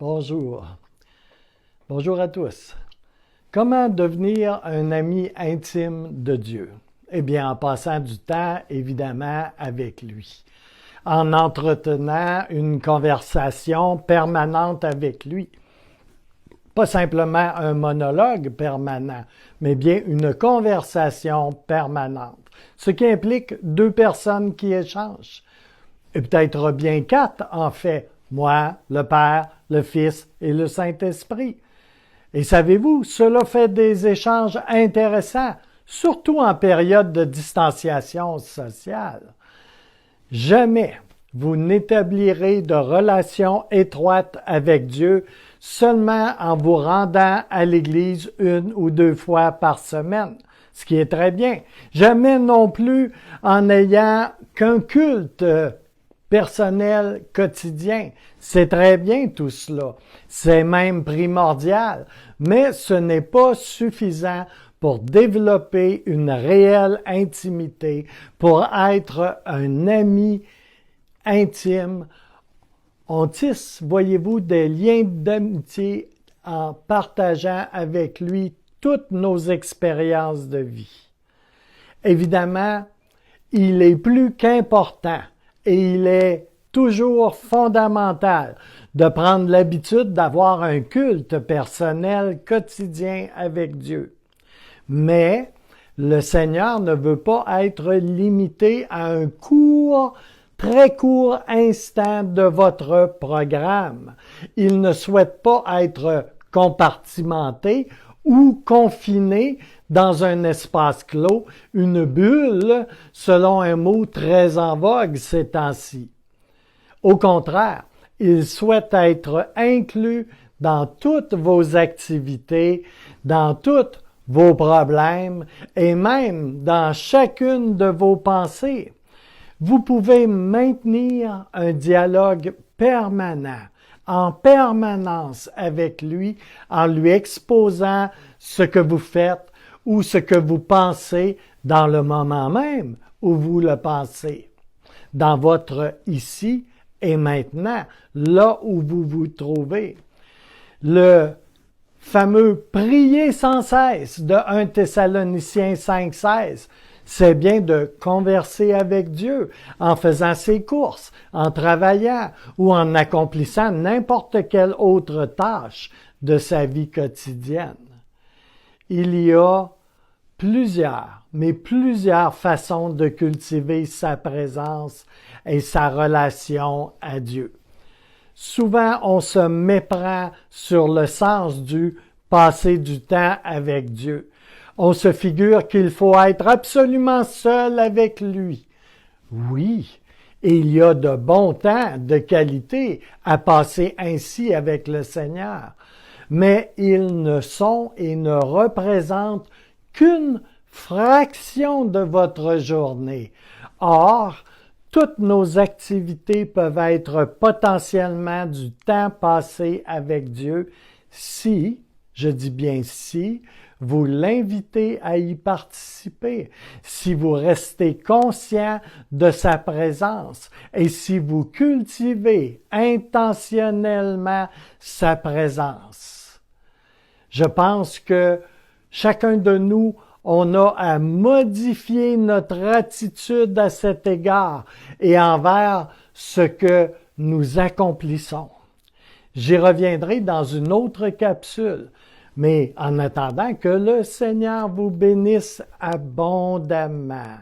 Bonjour. Bonjour à tous. Comment devenir un ami intime de Dieu? Eh bien, en passant du temps, évidemment, avec lui. En entretenant une conversation permanente avec lui. Pas simplement un monologue permanent, mais bien une conversation permanente. Ce qui implique deux personnes qui échangent. Et peut-être bien quatre, en fait. Moi, le Père, le Fils et le Saint-Esprit. Et savez-vous, cela fait des échanges intéressants, surtout en période de distanciation sociale. Jamais vous n'établirez de relation étroite avec Dieu seulement en vous rendant à l'Église une ou deux fois par semaine, ce qui est très bien. Jamais non plus en ayant qu'un culte personnel quotidien. C'est très bien tout cela. C'est même primordial, mais ce n'est pas suffisant pour développer une réelle intimité, pour être un ami intime. On tisse, voyez-vous, des liens d'amitié en partageant avec lui toutes nos expériences de vie. Évidemment, il est plus qu'important et il est toujours fondamental de prendre l'habitude d'avoir un culte personnel quotidien avec Dieu. Mais le Seigneur ne veut pas être limité à un très court instant de votre programme. Il ne souhaite pas être compartimenté ou confiné dans un espace clos, une bulle, selon un mot très en vogue ces temps-ci. Au contraire, il souhaite être inclus dans toutes vos activités, dans tous vos problèmes et même dans chacune de vos pensées. Vous pouvez maintenir un dialogue permanent, en permanence avec lui, en lui exposant ce que vous faites ou ce que vous pensez dans le moment même où vous le pensez, dans votre ici et maintenant, là où vous vous trouvez. Le fameux « prier sans cesse » de 1 Thessaloniciens 5,16, c'est bien de converser avec Dieu en faisant ses courses, en travaillant ou en accomplissant n'importe quelle autre tâche de sa vie quotidienne. Il y a plusieurs façons de cultiver sa présence et sa relation à Dieu. Souvent, on se méprend sur le sens du passer du temps avec Dieu. On se figure qu'il faut être absolument seul avec lui. Oui, et il y a de bons temps de qualité à passer ainsi avec le Seigneur. Mais ils ne sont et ne représentent qu'une fraction de votre journée. Or, toutes nos activités peuvent être potentiellement du temps passé avec Dieu si, je dis bien si, vous l'invitez à y participer, si vous restez conscient de sa présence et si vous cultivez intentionnellement sa présence. Je pense que chacun de nous, on a à modifier notre attitude à cet égard et envers ce que nous accomplissons. J'y reviendrai dans une autre capsule, mais en attendant que le Seigneur vous bénisse abondamment.